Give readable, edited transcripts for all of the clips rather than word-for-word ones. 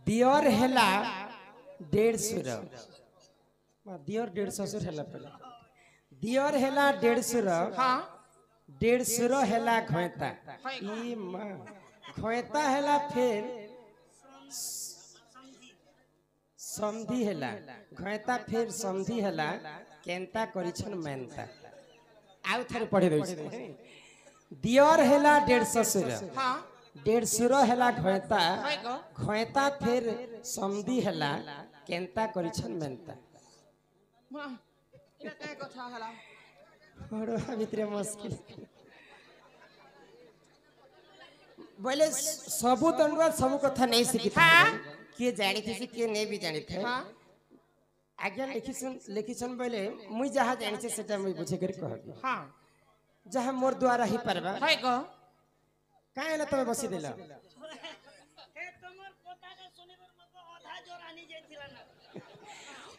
दियर हेला 150 दियर 150 हेला पहले दियर हेला 150 हाँ 150 हेला घोयता ई मां घोयता हेला फिर समधी हेला घोयता फिर समधी हेला केनता करिछन मेनता आउ थरे पढ़े रही दियर हेला 150 हाँ 150 हेला घोयता है को घोयता फिर समधी हेला केनता करिछन मेनता मां इना काय कथा हला बड़ो भितरे मुश्किल बोले सबु तंडुआ सब कथा नहीं सीखी था किए जानी थी किए नहीं भी जानी थे हाँ आज्ञा लिखिसन बोले मुई जहाँ जानी छे सेटा मुई बुझे कर कहबी हाँ जहाँ मोर द्वारा ही परबा है को काहे ना तमे बसी देला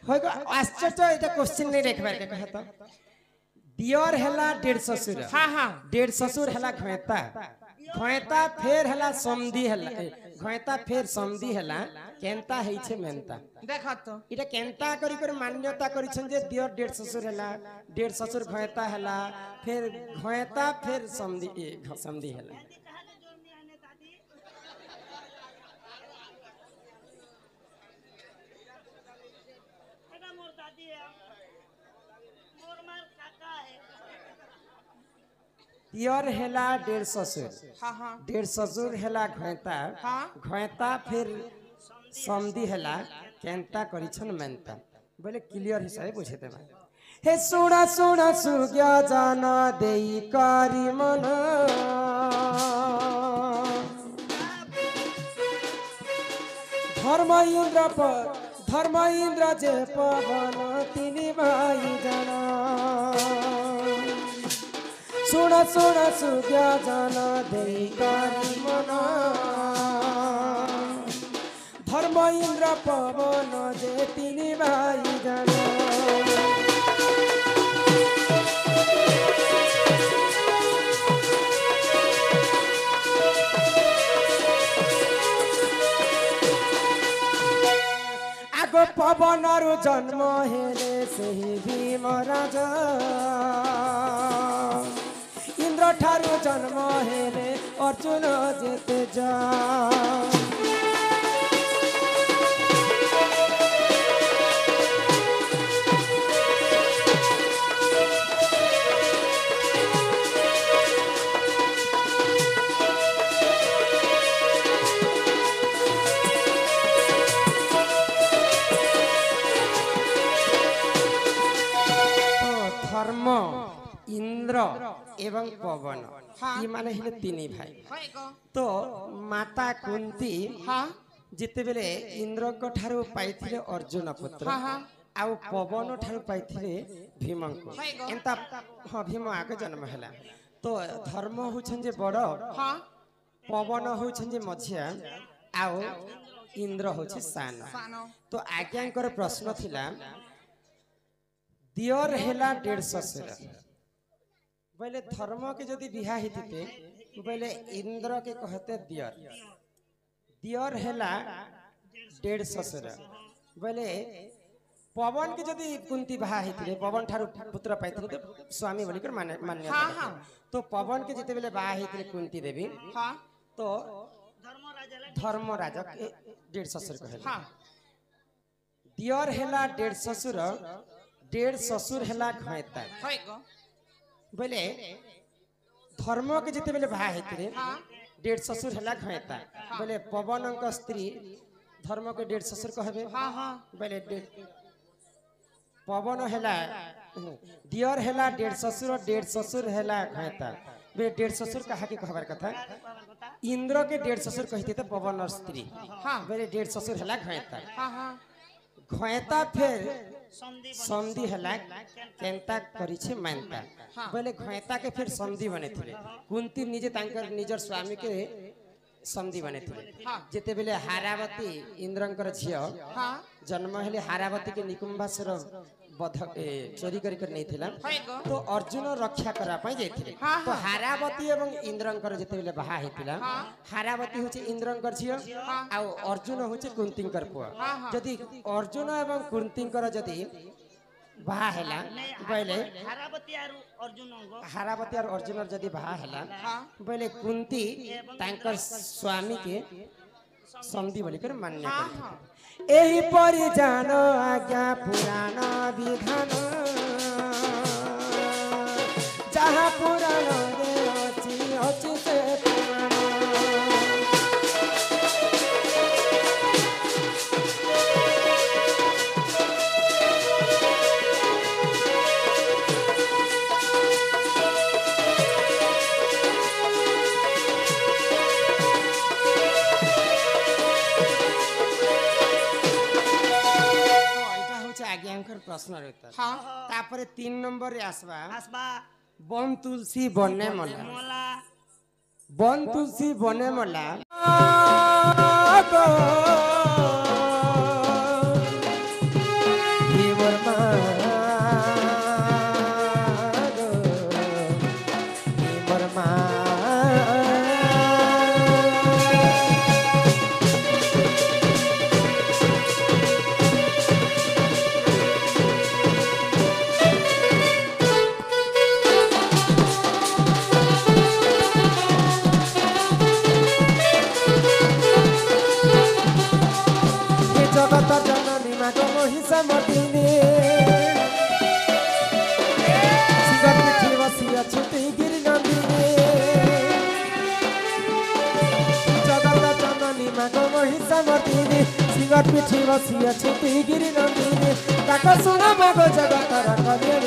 होय गो आश्चर्य एटा क्वेश्चन नहीं देखबार के कहता दियर हेला 150 हाँ हाँ 150 हेला घोयता घोयता फेर हेला समधी हेला घोयता फेर समधी हेला केनता है छे मेनता देखा तो इटा केनता करी कर मान्यता करिछन जे दियर 150 हेला 150 घोयता हेला फिर घोयता फिर समधी हेला दियर हेला 150 हाँ हाँ 150 हेला घोयता हाँ घोयता फिर समधी हेला केनता करिछन मेनता बोले क्लियर हिसाब बुझे देबा हे सुना सुना सुग्या जाना देई करी मन धर्म इंद्र जे पवन तिनी भाई जाना सुना सुना सुग्या जाना देई करी मन धर्म इंद्र पवन जे तिनी भाई जाना आगो पवन रु जन्म हेले सही भीम राजा इंद्र ठारू जन्म हेले अर्जुन जेते जा धर्म इंद्र एवं पवन ये माने हिले तीन भाई है को तो माता कुंती हाँ जिते बेले इंद्र को ठारू पाइथिले अर्जुन पुत्र हाँ हाँ आउ पवन ठारू पाइथिले भीम को है गो। एंता हां भीम आगे जन्म हला तो धर्म होछन जे बड़ हाँ पवन होछन जे मझिया आउ इंद्र होछि सान सानो तो आज्ञांकर प्रश्न थिला दियर हेला 150 बोले धर्म के जदि बिहा हिते बोले इंद्र के कहते दियर दियर हेला 150 बोले पवन के जदि कुंती बिहा हिते पवन ठारू पुत्र पाइथिले तो स्वामी बोली कर मान्यता हाँ हाँ तो पवन के जिते बेले बिहा हिते कुंती देवी हाँ तो धर्म राजा के 150 कहले हाँ दियर हेला 150 हेला घोयता है को बोले धर्म के जिते बेले भा हेतरे हाँ 150 हेला घोयता बोले पवन का स्त्री धर्म के 150 कहबे हाँ हाँ बोले पवन हेला दियर हेला 150 हेला घोयता बे 150 कहा के कहबार कथा इंद्र के 150 कहते तो पवन और स्त्री हाँ बोले 150 हेला घोयता हाँ हाँ घोयता फिर समधी हेला केनता करिछे मानता हाँ। बोले घोयता के फिर समधी बने थिले कुंती निजे तांकर निजर स्वामी के समधी बने थिले हाँ जेते बेले हारावती इंद्रंकर झियो हाँ जन्म हेले हारावती के निकुंभासुर चोरी कर नहीं थिला हाय गो तो अर्जुन रक्षा करा पई जाइथिले हाँ, तो हाँ। हारावती एवं इंद्रंकर जेतेबेले बाहा हेतिला हाँ। हारावती होचे इंद्रंकर छियो हाँ। आ अर्जुन होचे कुंतींकर पुआ हाँ, हाँ। जदि अर्जुन एवं कुंतींकर जदि बाहा हेला पहले हारावती आरु अर्जुन अंग हारावती और अर्जुन जदि बाहा हेला हाँ। पहले कुंती तांकर स्वामी के संधि बोलिकर मान्य हाँ, करथिले हाँ। एही परि जानो आज्ञा पुराण विधान जहाँ पुराण रे अछि अछि से पुराण आज्ञांकर प्रश्न उत्तर हाँ। तापरे 3 नंबर रे आसबा आसबा बन तुलसी बने मला मला बन तुलसी बने मला जगत जननी मागो महिषा मदिने सिंगर पिठी बसिया छुटी गिरी नंदिने जगत जननी मागो महिषा मदिने सिंगर पिठी बसिया छुटी गिरी नंदिने ताको सुन मागो जगत रखले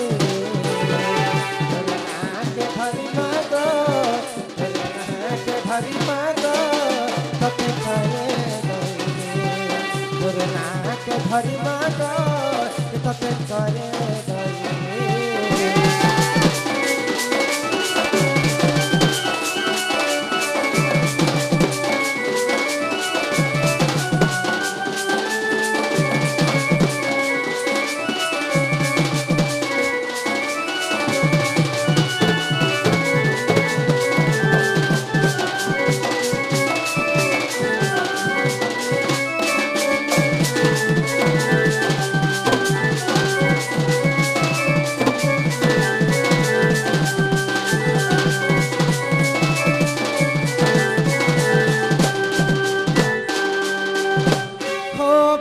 के धरी मागो के धरी मागो तते खाए के धरी मागो तते करे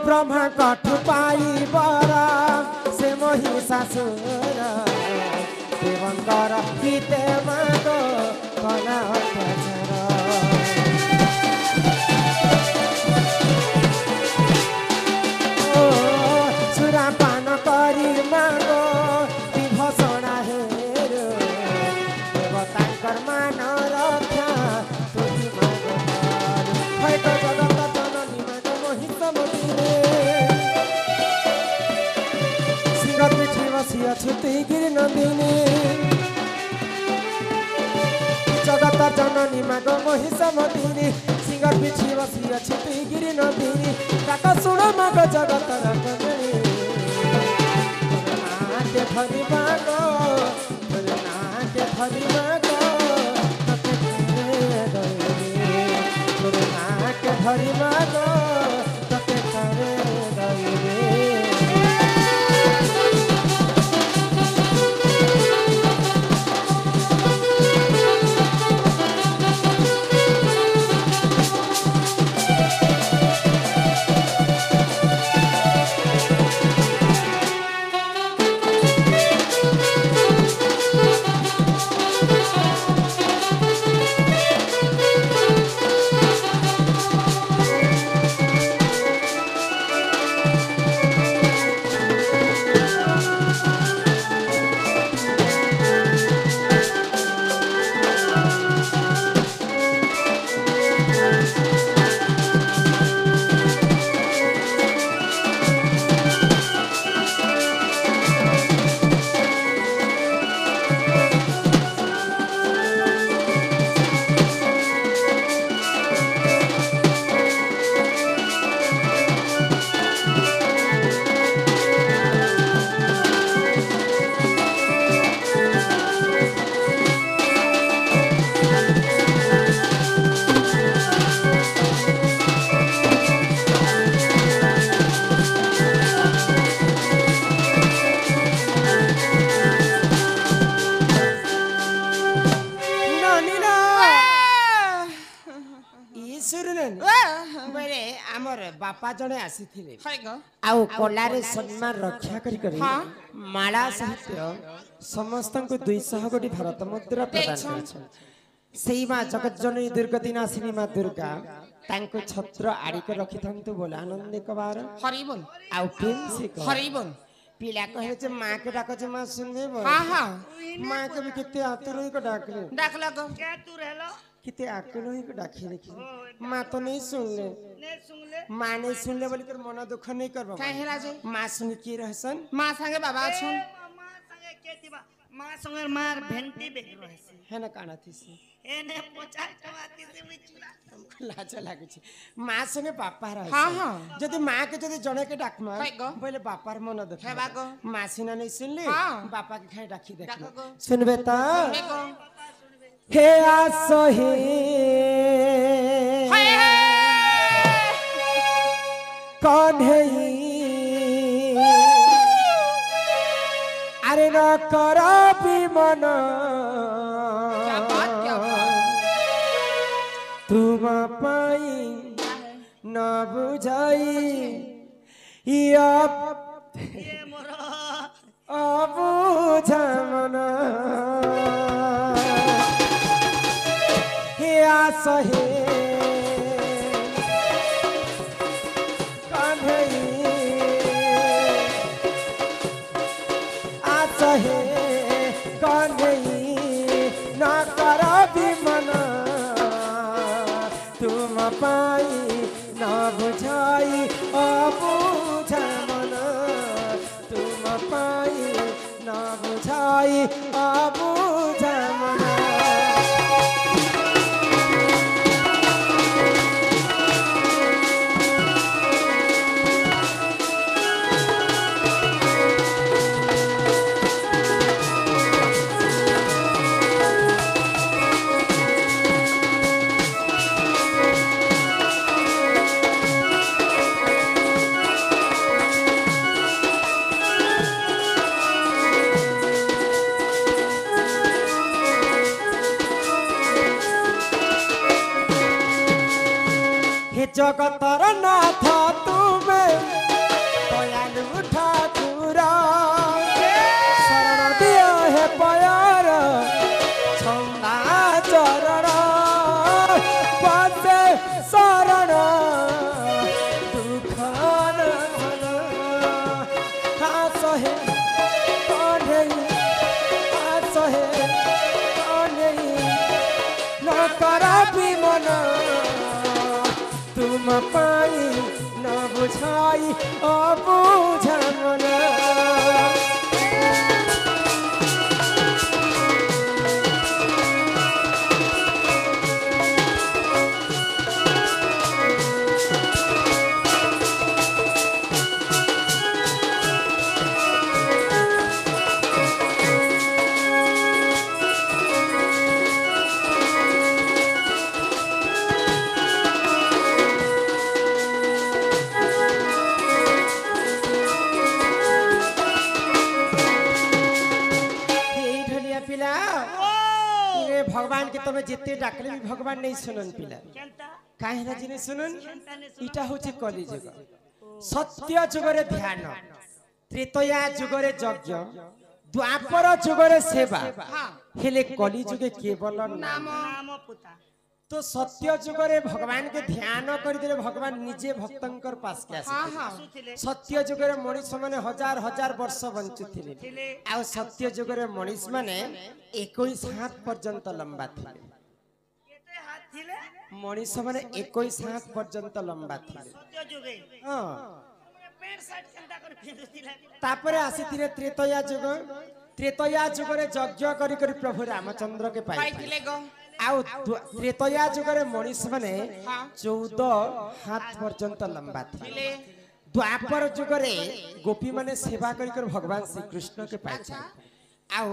ब्रह्मा कठ पाई बरा से महिषासुर देवंकर हिते मागो कला सुरा पान करी मागो विभूषणा हेर देवतांकर मान रक्षा तुझी मागो है तो जगत जननी मागो महिषा मदिने सिंगर पिठी बसिया छुटी गिरी नंदिनी जगत जननी मागो महिषा मदिने सिंगर पिठी बसिया छुटी गिरी नंदिनी काका सुन मागो जगत रखले के धरी मागो के धरी मागो तते करे दइरे के धरी मागो तते करे दइरे बोले आमर बापा जने आसीथिले हाय गो आउ कलारे सम्मान रक्षा करी करी माला सहित समस्त को 200 कोटी भारत मुद्रा प्रदान करछन सेई मां जगत जननी दुर्गति नाशिनी मां दुर्गा तांको छत्र आड़िक रखिथंतु बोल आनंद कबार हरि बोल आउ प्रेम से कह हरि बोल पिला कहे जे मां के डाको जे मां सुनबे बोल हां हां मां के भी किते आतुरई को डाकले डाक लगो क्या तू रहलो किते आकुलई को डाकी देखी मां तो नहीं सुनले ने सुन ले मां नहीं सुनले बोली कर मन दुख नहीं करबो काहे राजे मां सुन की रहसन मां संगे बाबा छन मां संगे के दिबा मां संगे मार भेंटी बेग रहसी है ना काना थीसी एने 50 टका दिसे मी चुरा हमको लाज लागे छी मां संगे बापा रहसन हां हां जदी मां के जदी जणे के डाकमा हाय गो। बोले बापार मन दुख हे बागो मां सिना नहीं सुनले हाँ। बापा के खाई डाकी देख डाको गो। सुनबे ता देखो हे आसहे हाय कन्हई अरे न करा मन क्या बात तुम पाई न बुझाई ये मोरा अबुझ मन हे आसहे कन्हई आसहे कन्हई न करबी मन तुम पाई न बुझाई अबुझ मन तुम पाई न बुझाई अबुझ मन हे जगतर नाथ तुमे दयालु ठाकुर शरण दियो हे पयार छंदा चरण पसे शरण दुख नहन हासहे कन्हई हासहे कन्हई न करबी मन तुम पाई न बुझाई अबुझ मन भगवान के तमे जिते डाकले भी भगवान नहीं सुनन पिला केनता काहे ना जिने सुनन केनता ने सुन इटा होचे कली जुग सत्य जुगरे ध्यान त्रेतया जुगरे यज्ञ द्वापर जुगरे सेवा हेले कली जुगे केवल नाम नाम पुता तो सत्य जुगरे भगवान के ध्यान कर दिले भगवान निजे भक्तंकर पास के आसे सत्य जुगरे मनीष माने हजार हजार वर्ष बंचुथिले आ सत्य जुगरे मनीष माने 21 हाथ पर्यंत लंबा थिले केते हाथ थिले मनीष माने 21 हाथ पर्यंत लंबा थिले सत्य जुगे हां पैंट शर्ट केनता कर फिंदुथिले तापरे आसीथिले त्रेतया जुगरे यज्ञ करी करी प्रभु रामचंद्र के पाइथिले आउ त्रेतया जुगरे मनीष माने 14 हाथ पर्यंत लंबा थिले द्वापर जुगरे गोपी माने सेवा करी कर भगवान श्री कृष्ण के पाइछे आउ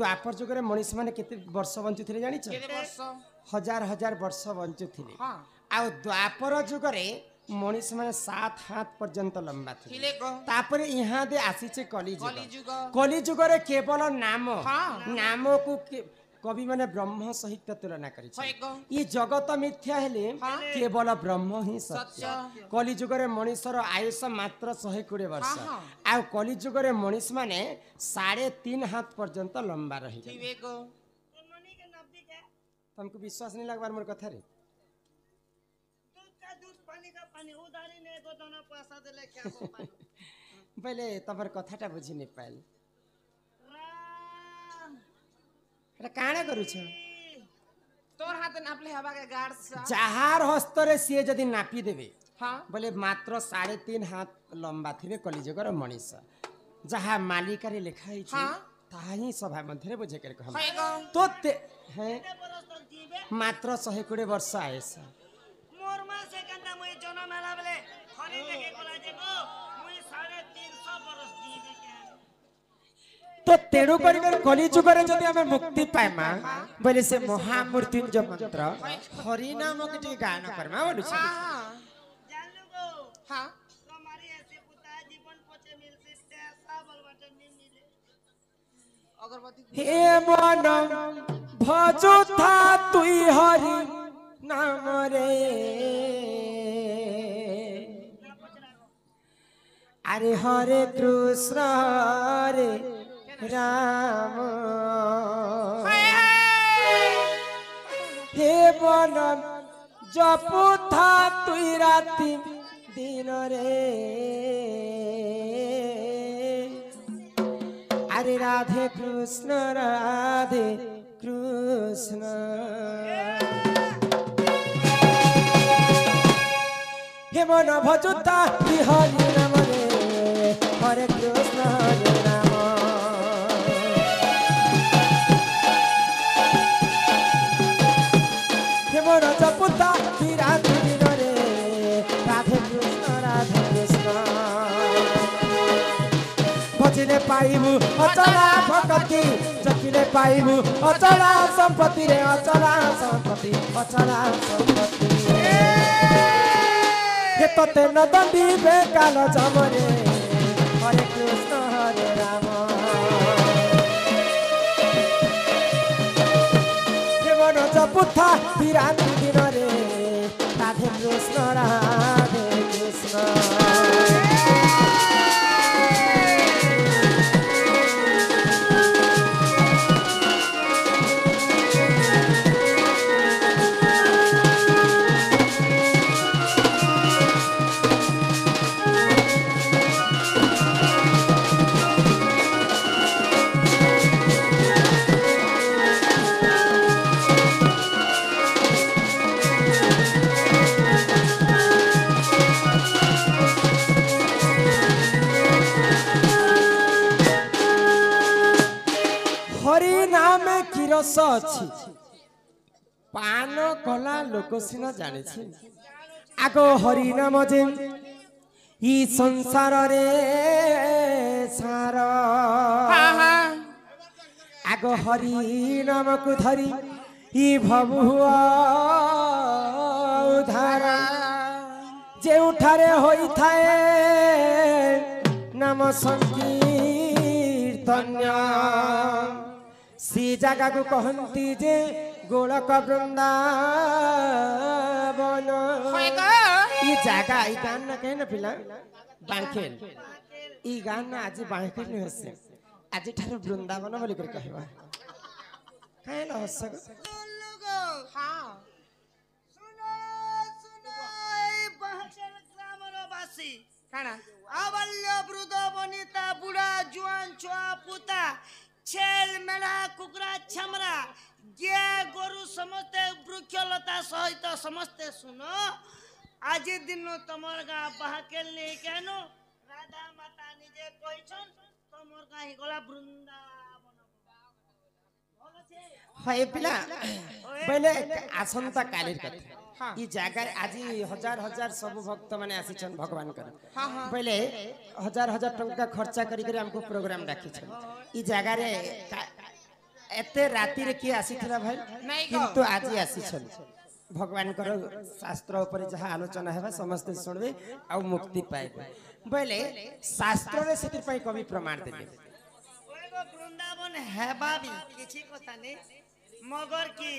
द्वापर जुगरे मनीष माने केते वर्ष बंचु थिले जानि छ हजार हजार वर्ष बंचु थिले आउ द्वापर जुगरे मनीष माने 7 हाथ पर्यंत लंबा थिले तापरे यहाँ दे आसी छे कली जुग कली जुगरे केवल नाम नाम को कवि माने ब्रह्म सहित तुलना करी होय गो ये जगत मिथ्या हेले केवल ब्रह्म ही सत्य सत्य कली जुगरे मनुष्यर आयुष मात्र 120 वर्ष हाँ। आ कली जुगरे मनुष्य माने 3.5 हाथ पर्यंत लंबा रही गए जीवे गो मनी के नब्बी के तुमको विश्वास नहीं लगवार मोर कथा रे दूध का दूध पानी का पानी उधारी ने को दोनों पैसा देले क्या को पानी पहले तबर कथाटा बुझी नहीं पाइल राम एटा काणे करू छ तोर हाथ नापले हवा के गाड़ सा जहार हस्तरे सिए जदि नापी देबे हाँ बोले मात्र 3.5 हाथ लंबा थिबे कलिजुगर मनुष्य जहा मालिकारे लेखा है हाँ। ताही सभा मध्य बुझे कर कहम होय गो तो है बरस तक जीवे मात्र 120 वर्ष आएस मोर मा से कंदा मुई जन्म मेला बेले खरी देखे कोला जेको मुई 350 बरस जीवे के तो तेणु कर कली जुगरे जदि हमें मुक्ति पाएमा बोले से महामृत्युंजय मंत्र हरि नाम के गान करमा बोलु छ हाँ जान लो गो हाँ तुम्हारी ऐसे पुता जीवन पचे मिलते पैसा बलवाटे नहीं मिले अगरबत्ती हे मन भजो था तुई हरि नाम रे अरे हरे कृष्ण हरे राम हे मन जपु था तुई राति दिन रे अरे राधे कृष्ण हे मन भजुता हरि नाम रे हरे कृष्ण हरे राम हे मन जपुता राधे दिन रे राधे कृष्ण भजिले पाइबु अचला भक्ति जपिले पाइबु अचला संपत्ति रे अचला संपत्ति हे तते न दंडी बेकाल जमरे हरे कृष्ण हरे राम हे मन जपुथा विरांति दिन रे राधे कृष्ण हरि नाम की रस अछि पान कला लोक सिना जाने आगो हरि नाम जे ई संसार रे सार आगो हरि नाम को धरी ई भवुआ उधार जे उठारे होई थाए नाम संकीर्तन्य सी जगह को कहती जे गोलक वृंदावन ई जगह ई गान ना कहे ना पिला बांखेल ई गान ना आज बांखेल नहीं हसे आज ठार वृंदावन बोली कर कहवा काहे ना हस सुन लोगो हाँ सुनो सुनो ए बहचल ग्रामर वासी काना आबाल्य वृद्ध वनिता बुढ़ा जुआन छुआ पुता छेल मेढ़ा कुकुरा छमरा गे गोरु समस्ते वृक्षलता सहित समस्ते सुनो आज दिन तमर गाँ बाहकेल नहीं केनो राधा माता निजे कहिछन तमर गाँ हिगला वृंदावन हाय पिला पहले आसंता कालीर कथा ई जगह आज हजार हजार सब भक्त माने आसीछन भगवान कर पहले हजार हजार टंका खर्चा करी करी हमको प्रोग्राम राखी छन ई जगह रे एते राती रे की आसीथिला भाई किंतु आज आसीछन भगवान कर शास्त्र ऊपर जहाँ आलोचना है समस्त सुनबे आ मुक्ति पाइबे पहले शास्त्र रे सेतिर पई कवि प्रमाण देबे वृंदावन है बाबी किसी कथा नहीं मगर की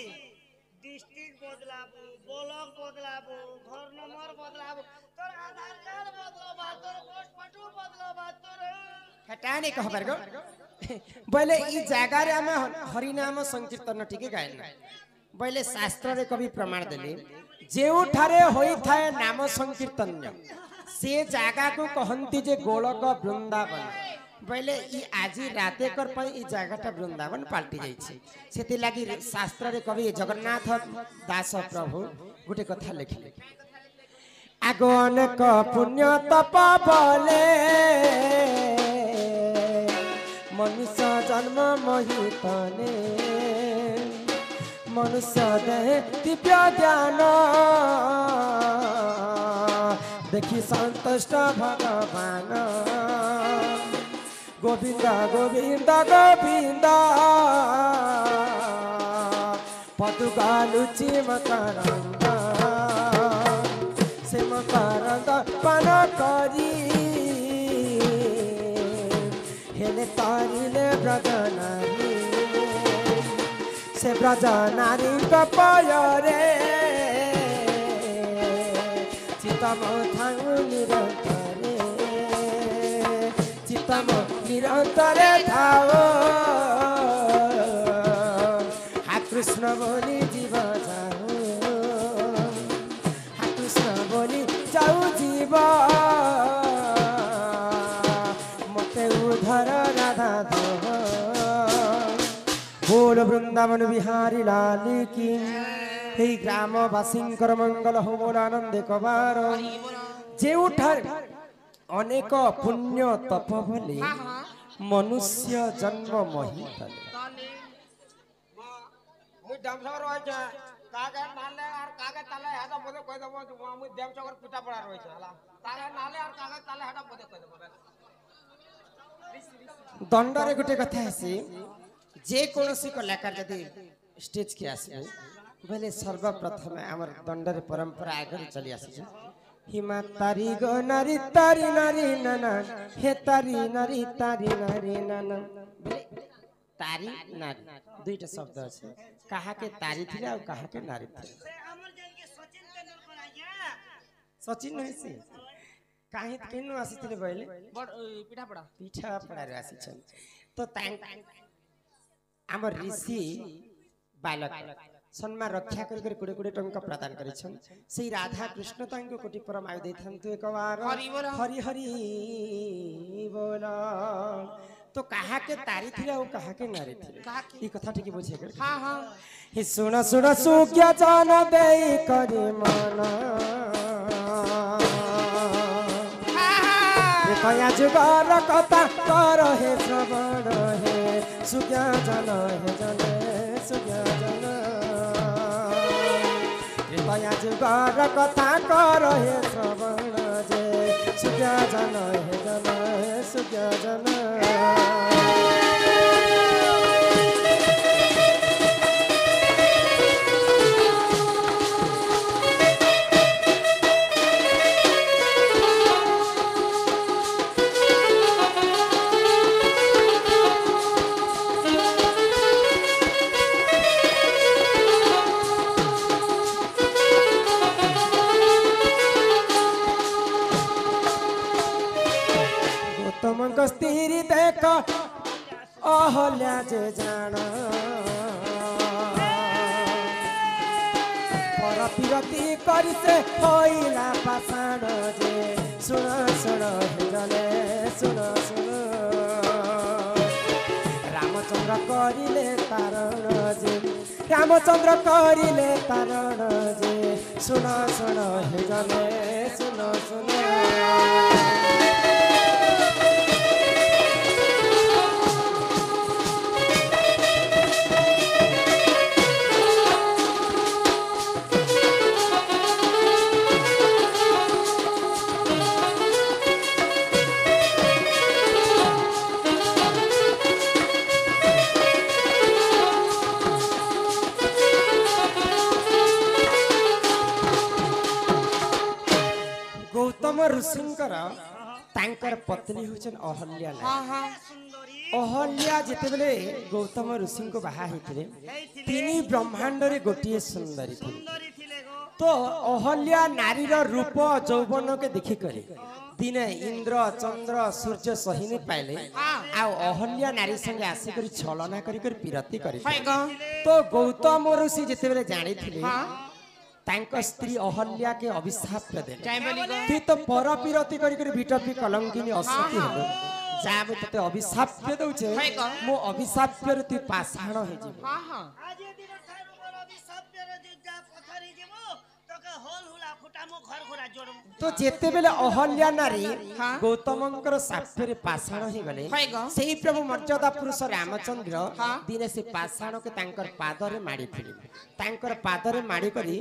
डिस्ट्रिक्ट बदलाबो ब्लॉक बदलाबो घर नंबर बदलाबो तोर आधार कार्ड बदलाबो तोर पोस्ट फोटो बदलाबो तोर हेटा नहीं कह पारगो बोले ई जागा रे हम हरिनाम संकीर्तन ठीक गायन बोले शास्त्र रे कवि प्रमाण देले जेउ ठारे होई थाए नाम संकीर्तन से जागा को कहंती जे गोलक वृंदावन बोले ई आजी राते कर पर ई जागाटा वृंदावन पाल्टी जाई छै सेति लागि शास्त्र रे कवि जगन्नाथ दास प्रभु गुटे कथा लिखले आगो अनेक पुण्य तप बोले मनुष्य जन्म मोहितने मनुष्य देह दिव्य ज्ञान देखी संतुष्ट भगवान गोविंद गोविंद गोविंद पदुगालुचि मकरंद से मकरंद पान करी हेले तारिले ब्रज नारी से ब्रज नारी कपाय रे चितम थांग निरंतरे चितम निरंतरे थाओ हा कृष्ण बोली जीव जाओ हा कृष्ण बोली जाऊ जीव उधर राधा बोल वृंदावन बिहारी लाल की हे ग्रामवासींकर मंगल हो बोल आनंद कबार जे उठार अनेक पुण्य तप भले मनुष्य जन्म महितले मुई डमसर होइछे कागे नाले और कागे ताले हेदा बोले कह देबो मुई देवचकर पिटा पड़ा रहिछे हला कागे नाले और कागे ताले हेदा बोले कह देबो दंडरे गोटे कथा आसी जे कोनोसी कलाकार जदि स्टेज के आसे बोले सर्वप्रथम हमर दंडरे परंपरा आगे चली आसी हिमा तारी गो नारी नाना हे तारी नारी नाना बोले तारी नारी दुईटा शब्द আছে कहा के तारी थिले और कहा के नारी थिले हमर जन के सचिन तेंदुलकर आया सचिन नहीं से काहे केनु आसीथिले बइले बड पिठा पड़ा रे आसी छन तो हमर ऋषि बालक सम्मान रक्षा कर कोड़े कोड़े टंका प्रदान करिछन सेई राधा कृष्ण तांको कोटि परम आयु दैथंतु एक बार हरि हरि बोल तो कहा के तारी थिले और कहा के नारी थिले ई कथा ठीक बुझे कर हां हां हि सुन सुन सुज्ञ जान देई करि मन कया जुगार कथा कर हे श्रवण हे सुज्ञ जन हे जन सुज्ञ जन कया जुगार कथा कर हे श्रवण जे सुज्ञ जन हे जन सुज्ञ जन स्त्री देख अहल्या जे जान पर पिरती करी से होइला पाषाण जे सुन सुन जने सुन सुन रामचंद्र करिले तारण जे रामचंद्र करिले तारण जे सुन सुन जने सुन सुन गौतम ऋषिंकर तांकर पत्नी होचन अहल्या अहल्या जितेबले गौतम ऋषि को बाहा होते तीन ब्रह्मांड रे गोटे सुंदरी थी सुंदरी थिले गो तो अहल्या नारी रूप यौवन के देखी करे दिने इंद्र चंद्र सूर्य सहिनी पाइले आ अहल्या नारी संगे आसिक छलना कर पीरती कर तो गौतम ऋषि जितेबले जानी तांको स्त्री अहल्या के अभिशाप देले तू तो पर पीरती कर भिटपी कलंकिनी असती हेलो जा मैं तते अभिशाप दउछे मो अभिशाप तू पाषाण हो जीव आज ये दिन थारू मोर अभिशाप रे जा पथरी जीवो तके होल हुला फुटा मो घर घोरा जोड़ तो जेते बेले अहल्या नारी गौतमंकर साप्य रे पाषाण ही गले सेही प्रभु मर्यादा पुरुष रामचंद्र दिने से पाषाण के तांकर पाद रे माडी थिले तांकर पाद रे माडी करी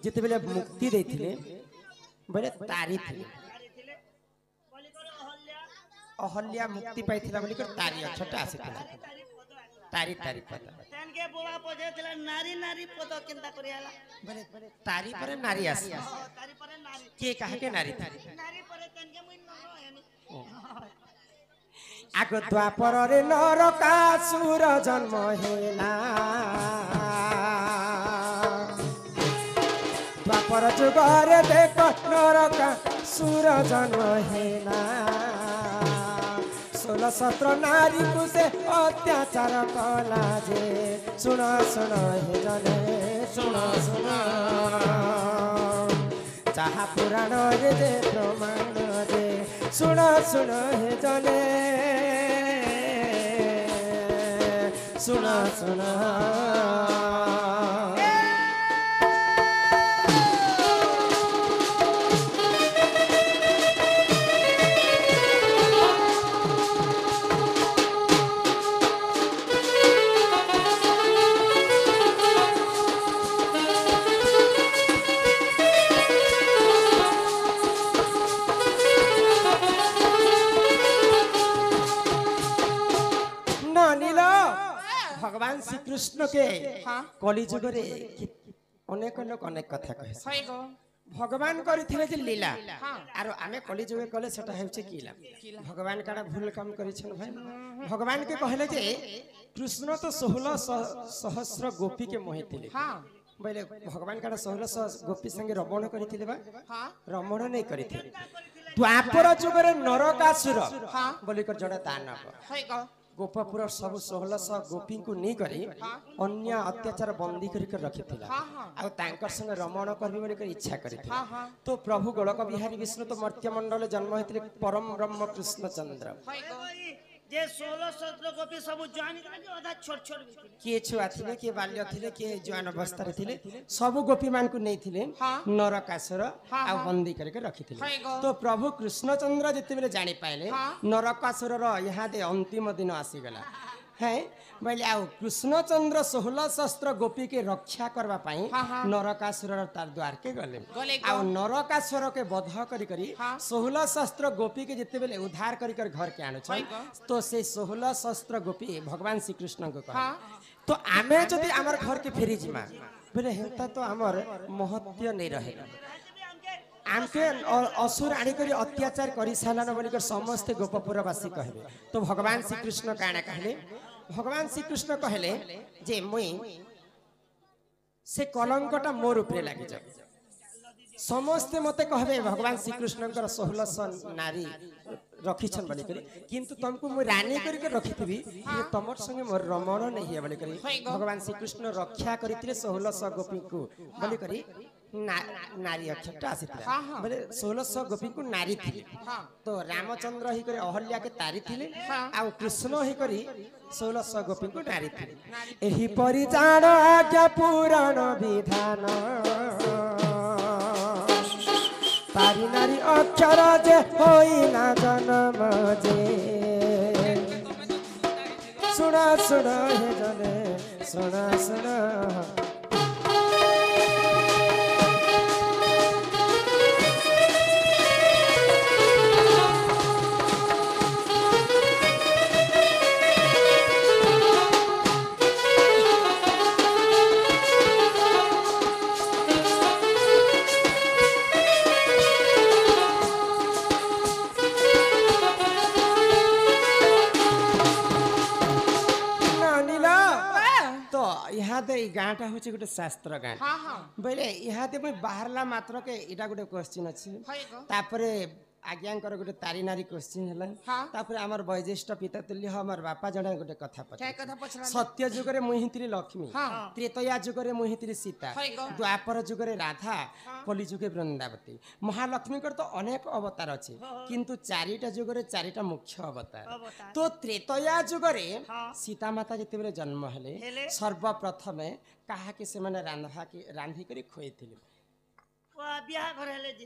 जेते बेले मुक्ति देथिले बेले तारी थिले अहल्या मुक्ति पाइथिला बोली कर तारी अक्षरटा आसीथिला तारी तारी पद तन के बोला पजे थिला नारी नारी पद केनता करियाला बोले तारी पर नारी आसी तारी परे नारी के कहा के नारी नारी परे तन के मुई न आग द्वापर रे नरकासुर जन्म हेला द्वापर जुगर देख नरकासुर जन्म हेला 16-17 नारी को से अत्याचार कला जे सुन सुन हे जने सुन सुन चाहा पुराण रे जे प्रमाण रे सुन सुन हे जने सुन सुन भगवान श्री कृष्ण के कली जुग रे अनेक लोक अनेक कथा कहे भगवान करथिले जे लीला आरो आमे कली जुगे कले सेटा हेउचे कीला भगवान काडा भूल काम करिछन भाई भगवान के कहले जे कृष्ण तो 16 सहस्र गोपी के मोहिथिले बोले भगवान काडा 16 गोपी संगे रमण करथिले बा रमण नहीं करथिले द्वापर जुग रे नरकासुर बोली कर जडा दानव गोपपुर सब 1600 गोपी को नहीं करी अन्य अत्याचार बंदी करके रखी आ तांकर संग रमण करबी बोली कर इच्छा करी तो प्रभु गोलक बिहारी विष्णु तो मर्त्य मंडल जन्म होते परम ब्रह्म कृष्ण चंद्र जे 16-17 गोपी सब जवान आधा छोट छोट किए छुआ थिले किए बाल्य थिले किए जवान अवस्था रे थिले सब गोपी मान को नहीं थिले नरकासुर आ बंदी करके रखी थिले तो प्रभु कृष्ण चंद्र जते बेले जानि पाइले नरकासुर रो यहाँ दे अंतिम दिन आसी गला है बोले आ कृष्ण चंद्र 16 सहस्त्र गोपी के रक्षा करबा पाई नरकासुर तार द्वार के गले आ नरकासुर के वध करी करी 16 सहस्त्र गोपी के जते बेले उद्धार करी कर घर के आनो छै तो से 16 सहस्त्र गोपी भगवान श्री कृष्ण को कह तो आमे जदी हमर घर के फेरी जिमा बोले हेता तो हमर महत्व नहीं रहे आमके असुर आनी करी अत्याचार करी सालान बोली कर समस्त गोपपुरवासी कहबे तो भगवान श्री कृष्ण काना कहले भगवान श्री कृष्ण कहले जे मुई से कलंकटा मोर ऊपर लागी जा समस्त मते कहबे भगवान श्री कृष्ण 1600 नारी रखिछन बोली करी किंतु तुमको मु रानी करी के रखिथिबी ये तमर संगे मोर रमण नहीं है बोली करी भगवान श्री कृष्ण रक्षा करिथिले 1600 गोपी को बोली करी नारी अक्षरटा आसीथिला बोले 1600 गोपी को नारी थिले तो रामचंद्र ही करे अहल्या के तारी थिले आ कृष्ण ही करी 1600 गोपी को नारी थिले एही परि जान आज्ञा पुराण विधान तारी नारी अक्षर जे होइना जन्म जे सुना सुना हे जने सुना सुना कहते ई गाँटा हूँ गोटे शास्त्र गाँ हाँ हाँ बोले इहादे मुई बाहरला मात्र के इटा गोटे क्वेश्चन अच्छी है गो तापरे आज्ञाकर गोटे तारी नारी क्वेश्चन है हाँ। तापरे आमर वैज्येष्ठ पिता तुल्य हमर बापा जड़े गोटे कथा क्या पचार कथा पछरा सत्य जुगरे मुहित्री लक्ष्मी हाँ। त्रेतया जुगरे मुहित्री सीता है गो। द्वापर जुगरे राधा कली जुगे वृंदावती महालक्ष्मी तो अनेक अवतार अच्छे किंतु चारिटा जुगरे चारिटा मुख्य अवतार अवतार। तो त्रेतया जुगरे हाँ। सीता माता जिते जन्म हेले हेले। सर्वप्रथमे काहा के से रांधी करी खोई बियाह घर हेले जे